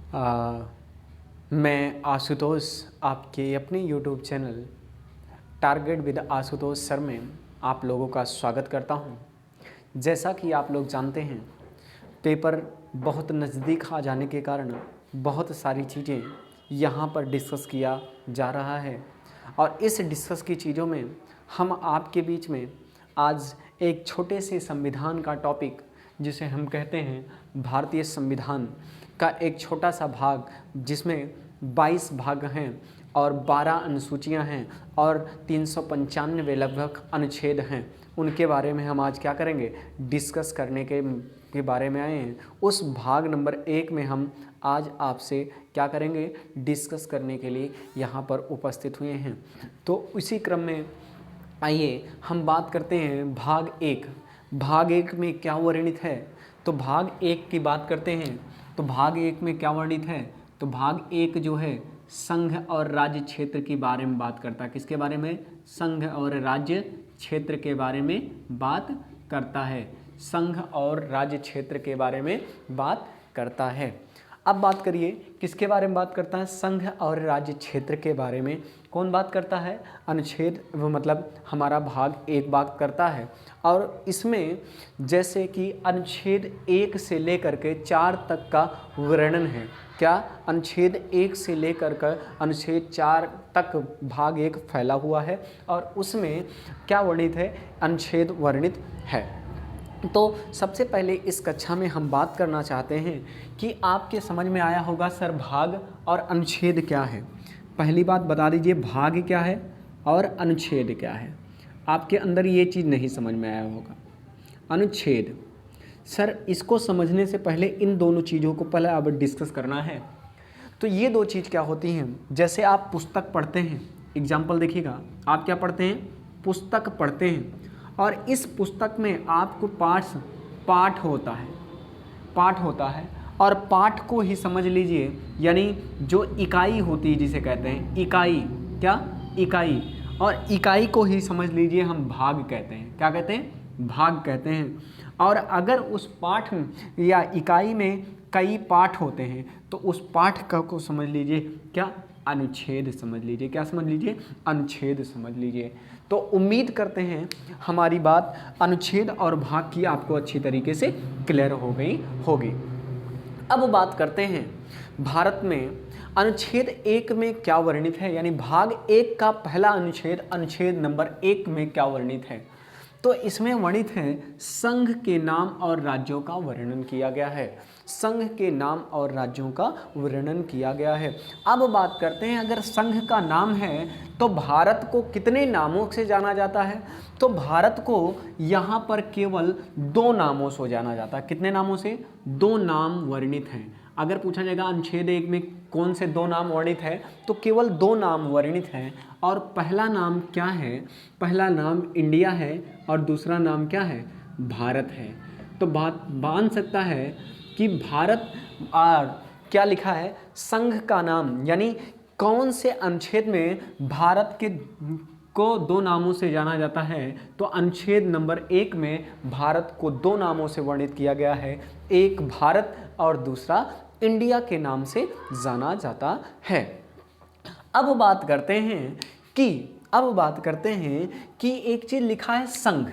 आ, मैं आशुतोष आपके अपने YouTube channel target with Ashutosh sir में आप लोगों का स्वागत करता हूं। जैसा कि आप लोग जानते हैं, पेपर बहुत नज़दीक आ जाने के कारण बहुत सारी चीज़ें यहां पर डिस्कस किया जा रहा है और इस डिस्कस की चीज़ों में हम आपके बीच में आज एक छोटे से संविधान का टॉपिक, जिसे हम कहते हैं भारतीय संविधान का एक छोटा सा भाग, जिसमें 22 भाग हैं और 12 अनुसूचियां हैं और 395 लगभग अनुच्छेद हैं, उनके बारे में हम आज क्या करेंगे, डिस्कस करने के बारे में आए हैं। उस भाग नंबर 1 में हम आज आपसे क्या करेंगे, डिस्कस करने के लिए यहाँ पर उपस्थित हुए हैं। तो इसी क्रम में आइए हम बात करते हैं भाग 1। भाग 1 में क्या वर्णित है, तो भाग 1 की बात करते हैं। तो भाग 1 में क्या वर्णित है, तो भाग 1 जो है संघ और राज्य क्षेत्र के बारे में बात करता है। किसके बारे में, संघ और राज्य क्षेत्र के बारे में बात करता है। संघ और राज्य क्षेत्र के बारे में बात करता है। अब बात करिए किसके बारे में बात करता है, संघ और राज्य क्षेत्र के बारे में कौन बात करता है, अनुच्छेद मतलब हमारा भाग 1 बात करता है। और इसमें जैसे कि अनुच्छेद 1 से लेकर के 4 तक का वर्णन है। क्या, अनुच्छेद 1 से लेकर कर अनुच्छेद 4 तक भाग 1 फैला हुआ है और उसमें क्या वर्णित है, अनुच्छेद वर्णित है। तो सबसे पहले इस कक्षा में हम बात करना चाहते हैं कि आपके समझ में आया होगा सर भाग और अनुच्छेद क्या है। पहली बात बता दीजिए, भाग क्या है और अनुच्छेद क्या है। आपके अंदर ये चीज़ नहीं समझ में आया होगा। अनुच्छेद, सर इसको समझने से पहले इन दोनों चीज़ों को पहले अब डिस्कस करना है। तो ये दो चीज़ क्या होती हैं, जैसे आप पुस्तक पढ़ते हैं, एग्जाम्पल देखिएगा, आप क्या पढ़ते हैं, पुस्तक पढ़ते हैं और इस पुस्तक में आपको पाठ होता है और पाठ को ही समझ लीजिए, यानी जो इकाई होती है जिसे कहते हैं इकाई, क्या इकाई, और इकाई को ही समझ लीजिए हम भाग कहते हैं। क्या कहते हैं, भाग कहते हैं। और अगर उस पाठ या इकाई में कई पाठ होते हैं तो उस पाठ का को समझ लीजिए क्या, अनुच्छेद समझ लीजिए। क्या समझ लीजिए, अनुच्छेद समझ लीजिए। तो उम्मीद करते हैं हमारी बात अनुच्छेद और भाग की आपको अच्छी तरीके से क्लियर हो गई होगी। अब बात करते हैं भारत में अनुच्छेद 1 में क्या वर्णित है, यानी भाग 1 का पहला अनुच्छेद, अनुच्छेद नंबर 1 में क्या वर्णित है। तो इसमें वर्णित है संघ के नाम और राज्यों का वर्णन किया गया है। संघ के नाम और राज्यों का वर्णन किया गया है। अब बात करते हैं, अगर संघ का नाम है तो भारत को कितने नामों से जाना जाता है, तो भारत को यहाँ पर केवल 2 नामों से जाना जाता है। कितने नामों से, 2 नाम वर्णित हैं। अगर पूछा जाएगा अनुच्छेद 1 में कौन से 2 नाम वर्णित है, तो केवल 2 नाम वर्णित हैं। और पहला नाम क्या है, पहला नाम इंडिया है और दूसरा नाम क्या है, भारत है। तो बात मान सकता है कि भारत क्या लिखा है, संघ का नाम, यानी कौन से अनुच्छेद में भारत के को 2 नामों से जाना जाता है, तो अनुच्छेद नंबर 1 में भारत को 2 नामों से वर्णित किया गया है, एक भारत और दूसरा इंडिया के नाम से जाना जाता है। अब बात करते हैं कि एक चीज लिखा है संघ,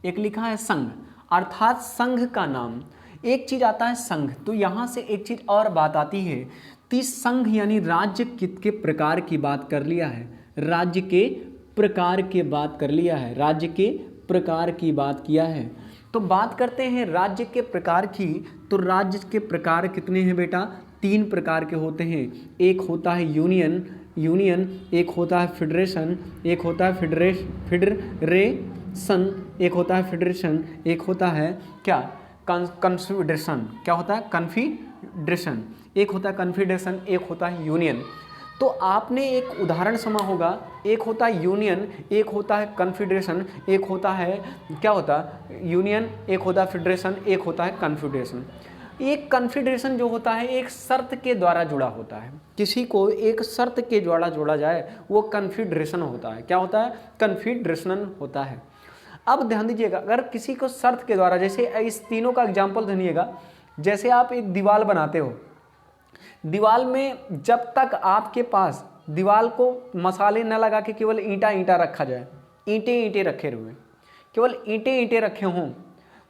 एक लिखा है संघ, अर्थात संघ का नाम, एक चीज आता है संघ। तो यहां से एक चीज और बात आती है, संघ यानी राज्य के प्रकार की बात कर लिया है, राज्य के प्रकार की बात कर लिया है, राज्य के प्रकार की बात किया है। तो बात करते हैं राज्य के प्रकार की, तो राज्य के प्रकार कितने हैं बेटा, 3 प्रकार के होते हैं। एक होता है यूनियन, एक होता है फेडरेशन, एक होता है फेडरेशन, एक होता है फेडरेशन, एक होता है क्या, कन्फेडरेशन। क्या होता है, कन्फेडरेशन। एक होता है कन्फेडरेशन, एक होता है यूनियन। तो आपने एक उदाहरण सुना होगा, एक होता है यूनियन, एक होता है कन्फेडरेशन, एक होता है क्या होता है यूनियन, एक होता है फेडरेशन, एक होता है कन्फेडरेशन। एक कन्फेडरेशन जो होता है एक शर्त के द्वारा जुड़ा होता है, किसी को एक शर्त के द्वारा जोड़ा जाए वो कन्फेडरेशन होता है। क्या होता है, कन्फेडरेशन होता है। अब ध्यान दीजिएगा, अगर किसी को शर्त के द्वारा, जैसे इस तीनों का एग्जाम्पल धनिएगा, जैसे आप एक दीवार बनाते हो, दीवार में जब तक आपके पास दीवार को मसाले न लगा के केवल ईंटा ईंटा रखा जाए, ईंटे ईंटे रखे हुए, केवल ईंटे ईंटे रखे हों,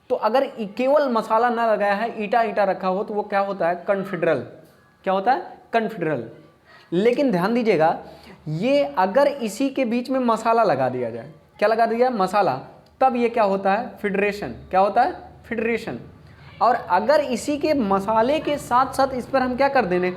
तो अगर केवल मसाला ना लगाया है, ईंटा ईंटा रखा हो, तो वो क्या होता है? कन्फिडरल। क्या होता है? कन्फिडरल। लेकिन ध्यान दीजिएगा, ये अगर इसी के बीच में मसाला लगा दिया जाए, क्या लगा दिया? मसाला, तब ये क्या होता है? फेडरेशन। क्या होता है? फेडरेशन। और अगर इसी के मसाले के साथ साथ इस पर हम क्या कर दें?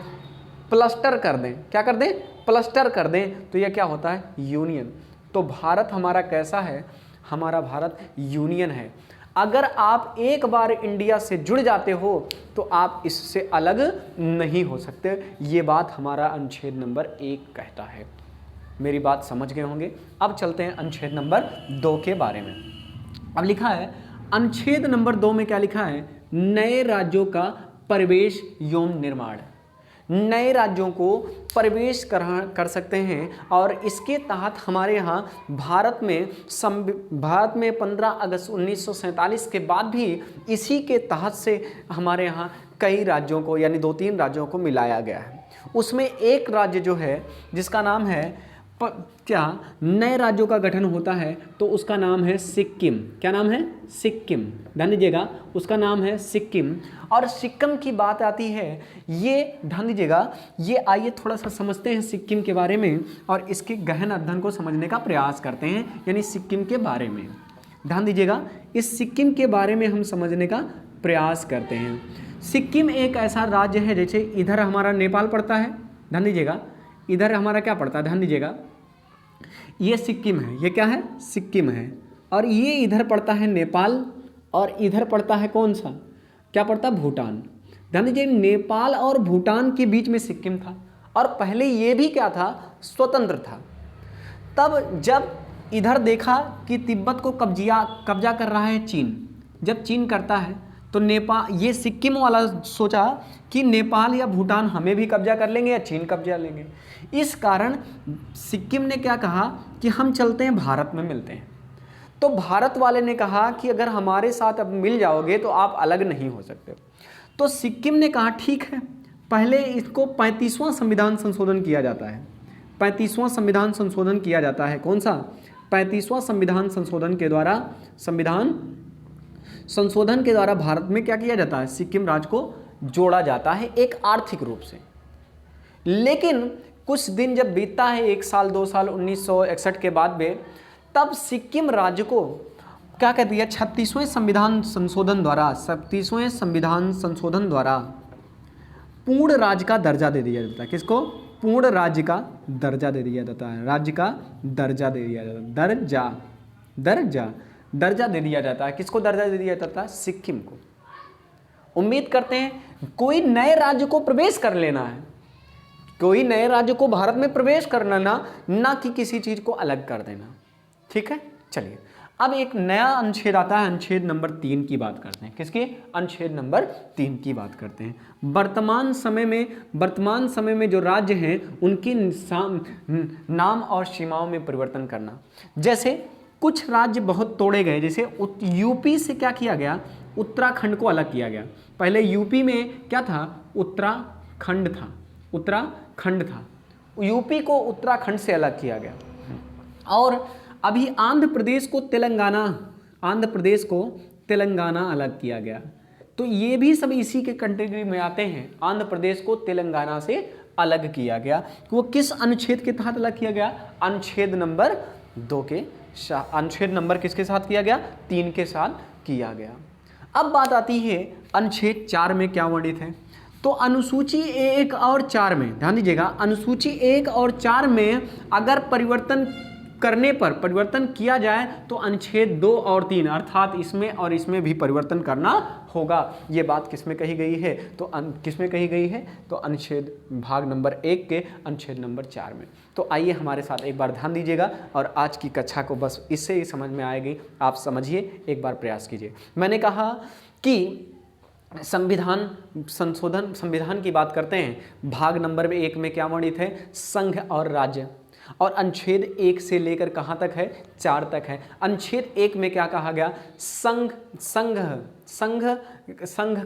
प्लास्टर कर दें। क्या कर दें? प्लास्टर कर दें, तो यह क्या होता है? यूनियन। तो भारत हमारा कैसा है? हमारा भारत यूनियन है। अगर आप एक बार इंडिया से जुड़ जाते हो तो आप इससे अलग नहीं हो सकते। ये बात हमारा अनुच्छेद नंबर 1 कहता है। मेरी बात समझ गए होंगे। अब चलते हैं अनुच्छेद नंबर 2 के बारे में। अब लिखा है अनुच्छेद नंबर 2 में क्या लिखा है? नए राज्यों का प्रवेश एवं निर्माण। नए राज्यों को प्रवेश कर सकते हैं और इसके तहत हमारे यहाँ भारत में 15 अगस्त 1947 के बाद भी इसी के तहत से हमारे यहाँ कई राज्यों को, यानी 2-3 राज्यों को मिलाया गया है। उसमें एक राज्य जो है जिसका नाम है क्या, नए राज्यों का गठन होता है तो उसका नाम है सिक्किम। क्या नाम है? सिक्किम। ध्यान दीजिएगा, उसका नाम है सिक्किम। और सिक्किम की बात आती है, ये ध्यान दीजिएगा, ये आइए थोड़ा सा समझते हैं सिक्किम के बारे में और इसके गहन अध्ययन को समझने का प्रयास करते हैं, यानी सिक्किम के बारे में। ध्यान दीजिएगा, इस सिक्किम के बारे में हम समझने का प्रयास करते हैं। सिक्किम एक ऐसा राज्य है, जैसे इधर हमारा नेपाल पड़ता है, ध्यान दीजिएगा, इधर हमारा क्या पड़ता है? ध्यान दीजिएगा, ये सिक्किम है, ये क्या है? सिक्किम है। और ये इधर पड़ता है नेपाल, और इधर पड़ता है कौन सा? क्या पड़ता है? भूटान। ध्यान दीजिए, नेपाल और भूटान के बीच में सिक्किम था, और पहले ये भी क्या था? स्वतंत्र था। तब जब इधर देखा कि तिब्बत को कब्जा कर रहा है चीन, जब चीन करता है तो नेपाल, ये सिक्किम वाला सोचा कि नेपाल या भूटान हमें भी कब्जा कर लेंगे या चीन कब्जा लेंगे। इस कारण सिक्किम ने क्या कहा कि हम चलते हैं, भारत में मिलते हैं। तो भारत वाले ने कहा कि अगर हमारे साथ अब मिल जाओगे तो आप अलग नहीं हो सकते। तो सिक्किम ने कहा ठीक है, पहले इसको 35वां संविधान संशोधन किया जाता है। 35वां संविधान संशोधन किया जाता है। कौन सा? 35वां संविधान संशोधन के द्वारा भारत में क्या किया जाता है? सिक्किम राज्य को जोड़ा जाता है एक आर्थिक रूप से। लेकिन कुछ दिन जब बीतता है, 1 साल 2 साल 1961 के बाद में, तब सिक्किम राज्य को क्या कर दिया? 36वें संविधान संशोधन द्वारा पूर्ण राज्य का दर्जा दे दिया जाता है। किसको? पूर्ण राज्य का दर्जा दे दिया जाता है। राज्य का दर्जा दे दिया जाता है। दर्जा दे दिया जाता है। किसको दर्जा दे दिया जाता है? सिक्किम को। उम्मीद करते हैं कोई नए राज्य को प्रवेश कर लेना है, कोई नए राज्य को भारत में प्रवेश करना, ना कि किसी चीज को अलग कर देना। ठीक है, चलिए अब एक नया अनुच्छेद आता है, अनुच्छेद नंबर 3 की बात करते हैं। किसकी? अनुच्छेद नंबर 3 की बात करते हैं। वर्तमान समय में जो राज्य हैं उनकी नाम और सीमाओं में परिवर्तन करना। जैसे कुछ राज्य बहुत तोड़े गए, जैसे यूपी से क्या किया गया? उत्तराखंड को अलग किया गया। पहले यूपी में क्या था? उत्तराखंड था। यूपी को उत्तराखंड से अलग किया गया। और अभी आंध्र प्रदेश को तेलंगाना अलग किया गया। तो ये भी सब इसी के कैटेगरी में आते हैं। आंध्र प्रदेश को तेलंगाना से अलग किया गया। वो किस अनुच्छेद के तहत अलग किया गया? अनुच्छेद नंबर 2 के। अनुच्छेद नंबर किसके साथ किया गया? 3 के साथ किया गया। अब बात आती है अनुच्छेद 4 में क्या वर्णित है। तो अनुसूची 1 और 4 में ध्यान दीजिएगा, अनुसूची 1 और 4 में अगर परिवर्तन किया जाए तो अनुच्छेद 2 और 3 अर्थात इसमें और इसमें भी परिवर्तन करना होगा। ये बात किसमें कही गई है? तो किसमें कही गई है? तो अनुच्छेद भाग नंबर 1 के अनुच्छेद नंबर 4 में। तो आइए हमारे साथ एक बार ध्यान दीजिएगा और आज की कक्षा को बस इससे ही समझ में आएगी। आप समझिए, एक बार प्रयास कीजिए। मैंने कहा कि संविधान की बात करते हैं, भाग नंबर 1 में क्या वर्णित है? संघ और राज्य। और अनुच्छेद 1 से लेकर कहाँ तक है? 4 तक है। अनुच्छेद 1 में क्या कहा गया? संघ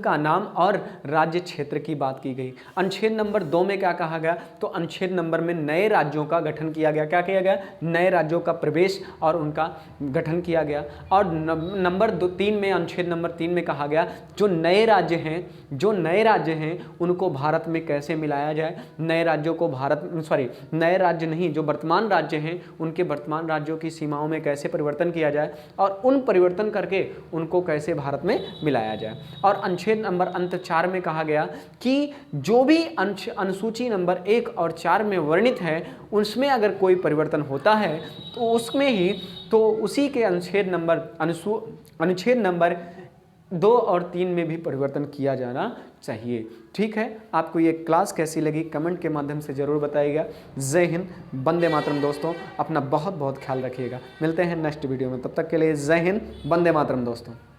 का नाम और राज्य क्षेत्र की बात की गई। अनुच्छेद नंबर 2 में क्या कहा गया? तो अनुच्छेद नंबर में नए राज्यों का गठन किया गया। क्या किया गया? नए राज्यों का प्रवेश और उनका गठन किया गया। और नंबर 3 में, अनुच्छेद नंबर 3 में कहा गया जो नए राज्य हैं उनको भारत में कैसे मिलाया जाए। नए राज्यों को नए राज्य नहीं, जो वर्तमान राज्य हैं उनके वर्तमान राज्यों की सीमाओं में कैसे परिवर्तन किया जाए और उन परिवर्तन करके उनको कैसे भारत में मिलाया जाए। और अनुच्छेद नंबर अंत 4 में कहा गया कि जो भी अनुसूची नंबर 1 और 4 में वर्णित है उसमें अगर कोई परिवर्तन होता है तो उसमें ही उसी के अनुच्छेद नंबर 2 और 3 में भी परिवर्तन किया जाना चाहिए। ठीक है, आपको ये क्लास कैसी लगी कमेंट के माध्यम से ज़रूर बताइएगा। जय हिंद, वंदे मातरम दोस्तों। अपना बहुत बहुत ख्याल रखिएगा। मिलते हैं नेक्स्ट वीडियो में, तब तक के लिए जय हिंद, वंदे मातरम दोस्तों।